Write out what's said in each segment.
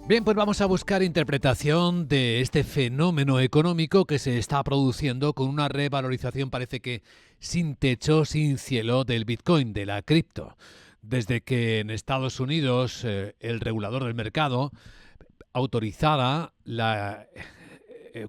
Bien, pues vamos a buscar interpretación de este fenómeno económico que se está produciendo con una revalorización, parece que sin techo, sin cielo, del Bitcoin, de la cripto. Desde que en Estados Unidos el regulador del mercado autorizara la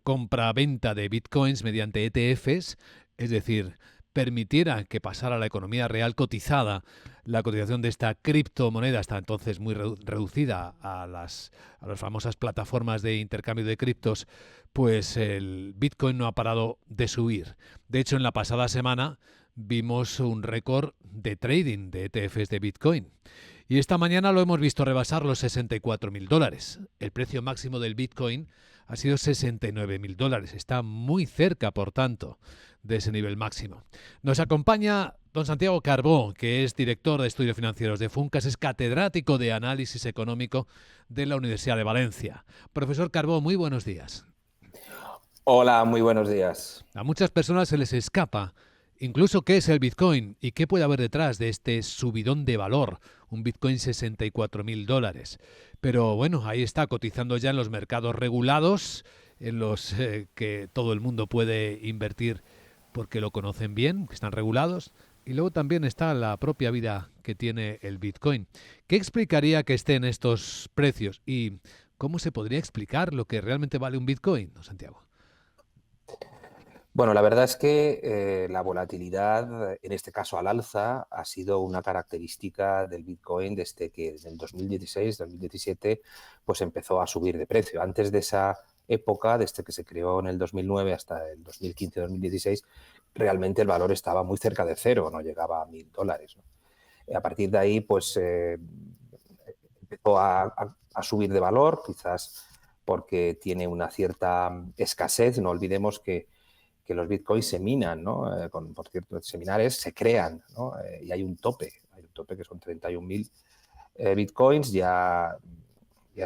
compra-venta de bitcoins mediante ETFs, es decir, permitiera que pasara a la economía real cotizada. La cotización de esta criptomoneda está entonces muy reducida a las famosas plataformas de intercambio de criptos, pues el Bitcoin no ha parado de subir. De hecho, en la pasada semana vimos un récord de trading de ETFs de Bitcoin. Y esta mañana lo hemos visto rebasar los $64.000. El precio máximo del Bitcoin ha sido $69.000. Está muy cerca, por tanto, de ese nivel máximo. Nos acompaña don Santiago Carbó, que es director de estudios financieros de Funcas, es catedrático de análisis económico de la Universidad de Valencia. Profesor Carbó, muy buenos días. Hola, muy buenos días. A muchas personas se les escapa incluso qué es el Bitcoin y qué puede haber detrás de este subidón de valor, un Bitcoin $64.000. Pero bueno, ahí está cotizando ya en los mercados regulados, en los que todo el mundo puede invertir porque lo conocen bien, que están regulados. Y luego también está la propia vida que tiene el Bitcoin. ¿Qué explicaría que esté en estos precios? ¿Y cómo se podría explicar lo que realmente vale un Bitcoin, don Santiago? Bueno, la verdad es que la volatilidad, en este caso al alza, ha sido una característica del Bitcoin desde que en el 2016, 2017, pues empezó a subir de precio. Antes de esa época, desde que se creó en el 2009 hasta el 2015-2016, realmente el valor estaba muy cerca de cero, no llegaba a $1.000, ¿no? A partir de ahí, pues empezó a subir de valor, quizás porque tiene una cierta escasez. No olvidemos que los bitcoins se minan, ¿no? Por cierto, seminares se crean, ¿no? Y hay un tope que son 31.000 bitcoins. Ya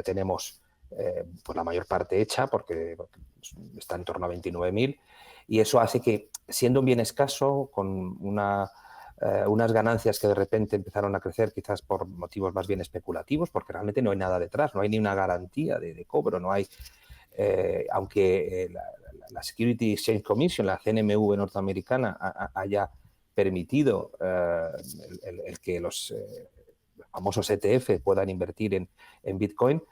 tenemos pues la mayor parte hecha porque está en torno a 29.000, y eso hace que, siendo un bien escaso, con unas ganancias que de repente empezaron a crecer, quizás por motivos más bien especulativos, porque realmente no hay nada detrás, no hay ni una garantía de cobro, no hay, aunque la Security Exchange Commission, la CNMV norteamericana, haya permitido el que los famosos ETF puedan invertir en Bitcoin,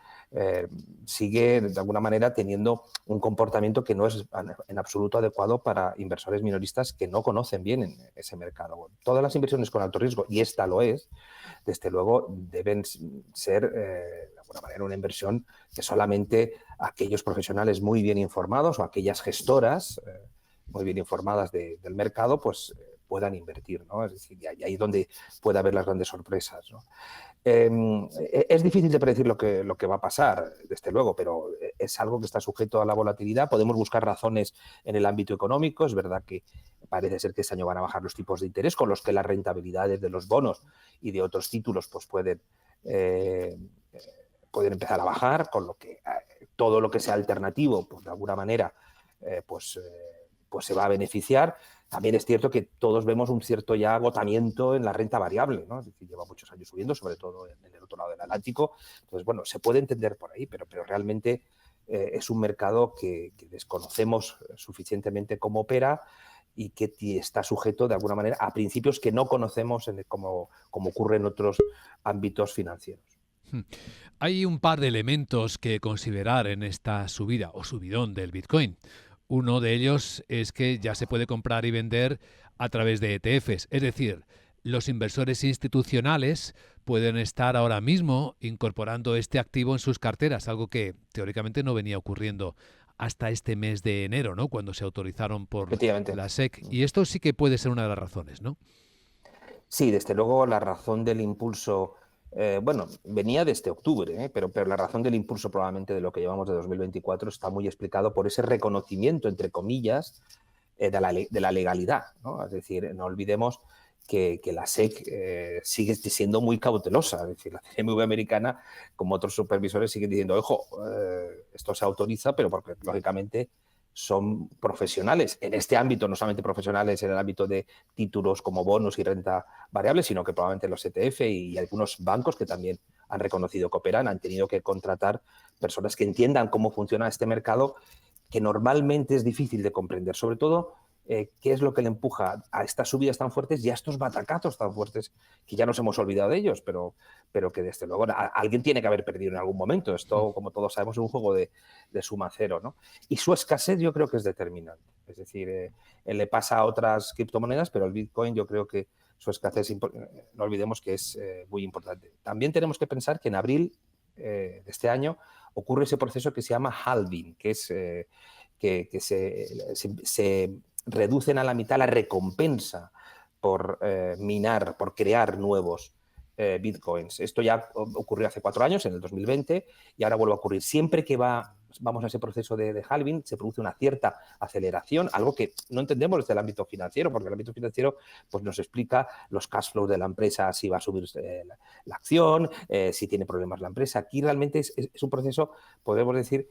sigue de alguna manera teniendo un comportamiento que no es en absoluto adecuado para inversores minoristas que no conocen bien en ese mercado. Bueno, todas las inversiones con alto riesgo, y esta lo es, desde luego deben ser de alguna manera una inversión que solamente aquellos profesionales muy bien informados o aquellas gestoras muy bien informadas del mercado, pues puedan invertir, ¿no? Es decir, y ahí es donde puede haber las grandes sorpresas, ¿no? Es difícil de predecir lo que va a pasar, desde luego, pero es algo que está sujeto a la volatilidad. Podemos buscar razones en el ámbito económico. Es verdad que parece ser que este año van a bajar los tipos de interés, con los que las rentabilidades de los bonos y de otros títulos pues pueden empezar a bajar, con lo que todo lo que sea alternativo, pues de alguna manera, pues se va a beneficiar. También es cierto que todos vemos un cierto ya agotamiento en la renta variable, ¿no? Es decir, lleva muchos años subiendo, sobre todo en el otro lado del Atlántico. Entonces, bueno, se puede entender por ahí, pero realmente es un mercado que desconocemos suficientemente cómo opera y que está sujeto, de alguna manera, a principios que no conocemos como ocurre en otros ámbitos financieros. Hay un par de elementos que considerar en esta subida o subidón del Bitcoin. Uno de ellos es que ya se puede comprar y vender a través de ETFs, es decir, los inversores institucionales pueden estar ahora mismo incorporando este activo en sus carteras, algo que teóricamente no venía ocurriendo hasta este mes de enero, ¿no? Cuando se autorizaron por Efectivamente. la SEC. Y esto sí que puede ser una de las razones, ¿no? Sí, desde luego la razón del impulso, bueno, venía desde octubre, pero la razón del impulso probablemente de lo que llevamos de 2024 está muy explicado por ese reconocimiento, entre comillas, de la legalidad, ¿no? Es decir, no olvidemos que la SEC sigue siendo muy cautelosa. Es decir, la CNMV americana, como otros supervisores, siguen diciendo, ojo, esto se autoriza, pero porque lógicamente son profesionales en este ámbito, no solamente profesionales en el ámbito de títulos como bonos y renta variable, sino que probablemente los ETF y algunos bancos que también han reconocido que operan, han tenido que contratar personas que entiendan cómo funciona este mercado, que normalmente es difícil de comprender, sobre todo qué es lo que le empuja a estas subidas tan fuertes y a estos batacazos tan fuertes, que ya nos hemos olvidado de ellos, pero que desde luego alguien tiene que haber perdido en algún momento. Esto, como todos sabemos, es un juego de suma cero, ¿no? Y su escasez yo creo que es determinante. Es decir, le pasa a otras criptomonedas, pero el Bitcoin yo creo que su escasez, no olvidemos que es muy importante. También tenemos que pensar que en abril de este año ocurre ese proceso que se llama halving, que es que se reducen a la mitad la recompensa por minar, por crear nuevos bitcoins. Esto ya ocurrió hace 4 años, en el 2020, y ahora vuelve a ocurrir. Siempre que vamos a ese proceso de halving, se produce una cierta aceleración, algo que no entendemos desde el ámbito financiero, porque el ámbito financiero pues, nos explica los cash flows de la empresa, si va a subir la acción, si tiene problemas la empresa. Aquí realmente es un proceso, podemos decir,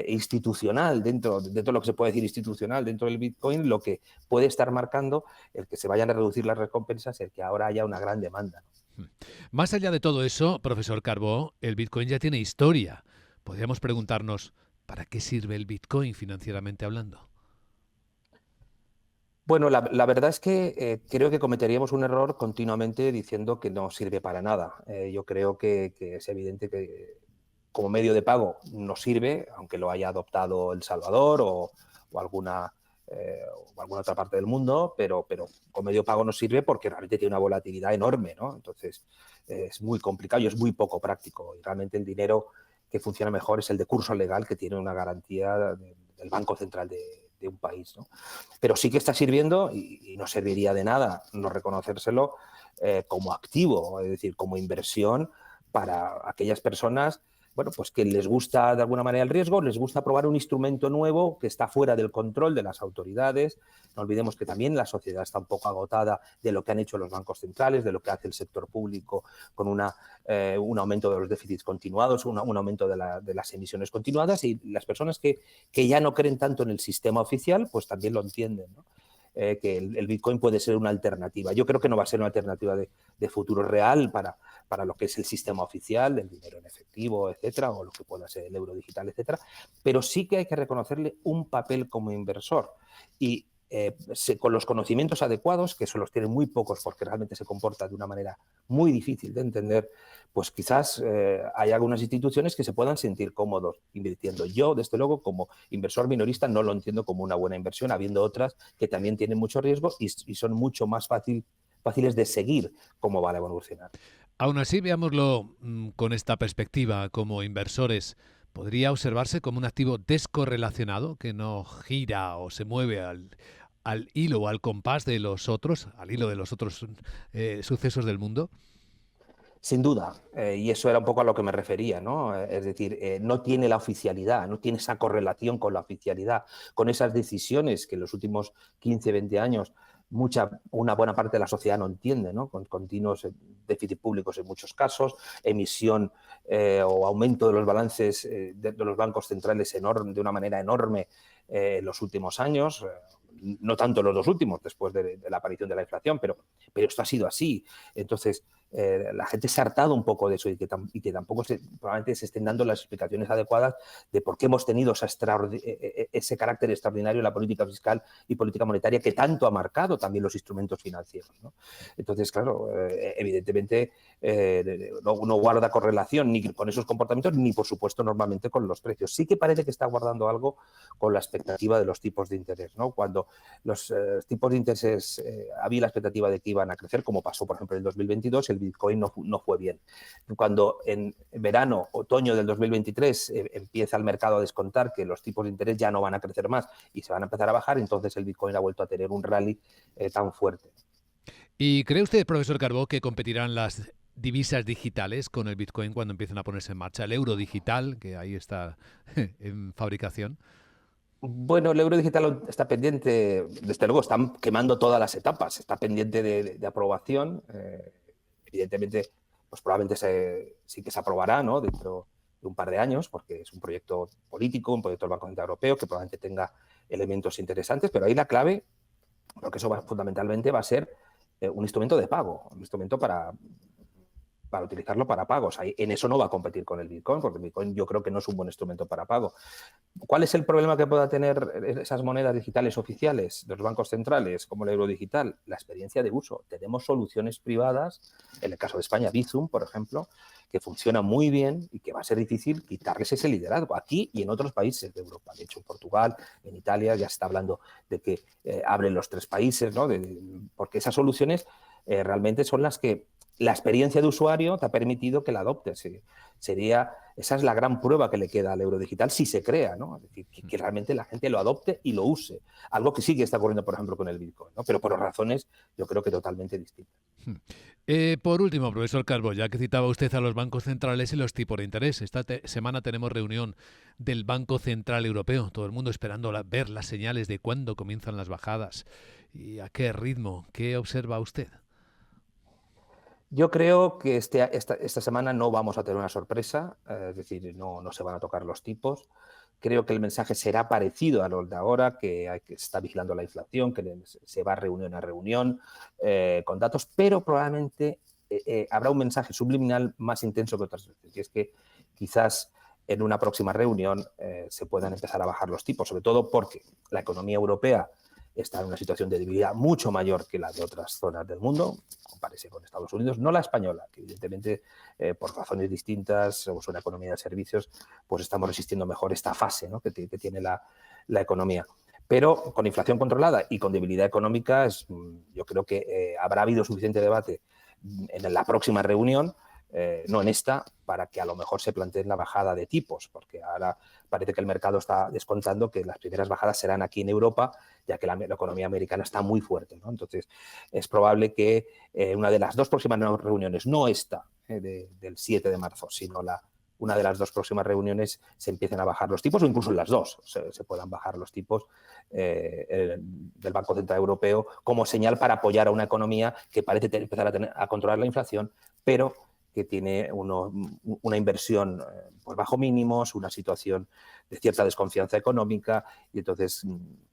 institucional, dentro de lo que se puede decir institucional dentro del Bitcoin, lo que puede estar marcando el que se vayan a reducir las recompensas, el que ahora haya una gran demanda, ¿no? Más allá de todo eso, profesor Carbó, el Bitcoin ya tiene historia. Podríamos preguntarnos, ¿para qué sirve el Bitcoin financieramente hablando? Bueno, la verdad es que creo que cometeríamos un error continuamente diciendo que no sirve para nada. Yo creo que es evidente que como medio de pago no sirve, aunque lo haya adoptado El Salvador o alguna otra parte del mundo, pero como medio de pago no sirve porque realmente tiene una volatilidad enorme, ¿no? Entonces es muy complicado y es muy poco práctico. Y realmente el dinero que funciona mejor es el de curso legal, que tiene una garantía del Banco Central de un país, ¿no? Pero sí que está sirviendo y no serviría de nada no reconocérselo como activo, es decir, como inversión para aquellas personas, bueno, pues que les gusta de alguna manera el riesgo, les gusta probar un instrumento nuevo que está fuera del control de las autoridades. No olvidemos que también la sociedad está un poco agotada de lo que han hecho los bancos centrales, de lo que hace el sector público con un aumento de los déficits continuados, un aumento de las emisiones continuadas, y las personas que ya no creen tanto en el sistema oficial, pues también lo entienden, ¿no? Que el Bitcoin puede ser una alternativa. Yo creo que no va a ser una alternativa de futuro real para lo que es el sistema oficial, del dinero en efectivo, etcétera, o lo que pueda ser el euro digital, etcétera, pero sí que hay que reconocerle un papel como inversor. Y con los conocimientos adecuados, que eso los tienen muy pocos porque realmente se comporta de una manera muy difícil de entender, pues quizás hay algunas instituciones que se puedan sentir cómodos invirtiendo. Yo, desde luego, como inversor minorista, no lo entiendo como una buena inversión, habiendo otras que también tienen mucho riesgo y son mucho más fáciles de seguir cómo van a evolucionar. Aún así, veámoslo con esta perspectiva como inversores. ¿Podría observarse como un activo descorrelacionado que no gira o se mueve al hilo o al compás de los otros, al hilo de los otros sucesos del mundo? Sin duda, y eso era un poco a lo que me refería, ¿no? Es decir, no tiene la oficialidad, no tiene esa correlación con la oficialidad, con esas decisiones que en los últimos 15, 20 años una buena parte de la sociedad no entiende, ¿no? Con continuos déficits públicos en muchos casos, emisión o aumento de los balances de los bancos centrales enorme, de una manera enorme en los últimos años, no tanto los 2 últimos, después de la aparición de la inflación, pero esto ha sido así. Entonces, la gente se ha hartado un poco de eso y que tampoco probablemente se estén dando las explicaciones adecuadas de por qué hemos tenido ese carácter extraordinario en la política fiscal y política monetaria que tanto ha marcado también los instrumentos financieros, ¿no? Entonces, claro, evidentemente no guarda correlación ni con esos comportamientos ni, por supuesto, normalmente con los precios. Sí que parece que está guardando algo con la expectativa de los tipos de interés, ¿no? Cuando los tipos de interés había la expectativa de que iban a crecer, como pasó, por ejemplo, en el 2022, el Bitcoin no fue bien. Cuando en verano, otoño del 2023 empieza el mercado a descontar que los tipos de interés ya no van a crecer más y se van a empezar a bajar, entonces el Bitcoin ha vuelto a tener un rally tan fuerte. ¿Y cree usted, profesor Carbó, que competirán las divisas digitales con el Bitcoin cuando empiecen a ponerse en marcha? El euro digital, que ahí está en fabricación. Bueno, el euro digital está pendiente, desde luego están quemando todas las etapas, está pendiente de aprobación. Evidentemente, pues probablemente sí que se aprobará, ¿no? Dentro de un par de años, porque es un proyecto político, un proyecto del Banco Central Europeo que probablemente tenga elementos interesantes, pero ahí la clave, porque eso fundamentalmente va a ser un instrumento de pago, un instrumento para utilizarlo para pagos. En eso no va a competir con el Bitcoin, porque el Bitcoin yo creo que no es un buen instrumento para pago. ¿Cuál es el problema que pueda tener esas monedas digitales oficiales de los bancos centrales, como el euro digital? La experiencia de uso. Tenemos soluciones privadas, en el caso de España, Bizum, por ejemplo, que funciona muy bien y que va a ser difícil quitarles ese liderazgo aquí y en otros países de Europa. De hecho, en Portugal, en Italia, ya se está hablando de que abren los 3 países, ¿no? Porque esas soluciones realmente son las que la experiencia de usuario te ha permitido que la adoptes. Esa es la gran prueba que le queda al euro digital si se crea, ¿no? Es decir, que realmente la gente lo adopte y lo use. Algo que sí que está ocurriendo, por ejemplo, con el Bitcoin, ¿no? Pero por razones, yo creo que totalmente distintas. Por último, profesor Calvo, ya que citaba usted a los bancos centrales y los tipos de interés, esta semana tenemos reunión del Banco Central Europeo, todo el mundo esperando ver las señales de cuándo comienzan las bajadas y a qué ritmo. ¿Qué observa usted? Yo creo que esta semana no vamos a tener una sorpresa, es decir, no se van a tocar los tipos. Creo que el mensaje será parecido a lo de ahora, que se está vigilando la inflación, que se va reunión a reunión con datos, pero probablemente habrá un mensaje subliminal más intenso que otras veces. Y es que quizás en una próxima reunión se puedan empezar a bajar los tipos, sobre todo porque la economía europea está en una situación de debilidad mucho mayor que la de otras zonas del mundo, compárese con Estados Unidos, no la española, que evidentemente por razones distintas, somos una economía de servicios, pues estamos resistiendo mejor esta fase, ¿no? que tiene la economía. Pero con inflación controlada y con debilidad económica, yo creo que habrá habido suficiente debate en la próxima reunión, no en esta, para que a lo mejor se plantee la bajada de tipos, porque ahora parece que el mercado está descontando que las primeras bajadas serán aquí en Europa, ya que la economía americana está muy fuerte, ¿no? Entonces, es probable que una de las 2 próximas reuniones, no esta del 7 de marzo, sino una de las 2 próximas reuniones se empiecen a bajar los tipos, o incluso en las 2 se puedan bajar los tipos del Banco Central Europeo, como señal para apoyar a una economía que parece empezar a controlar la inflación, pero que tiene una inversión por bajo mínimos, una situación de cierta desconfianza económica, y entonces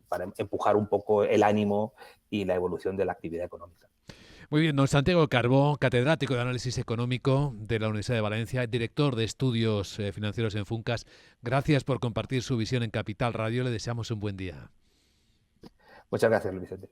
para empujar un poco el ánimo y la evolución de la actividad económica. Muy bien, don Santiago Carbó, catedrático de Análisis Económico de la Universidad de Valencia, director de Estudios Financieros en Funcas. Gracias por compartir su visión en Capital Radio. Le deseamos un buen día. Muchas gracias, Luis Vicente.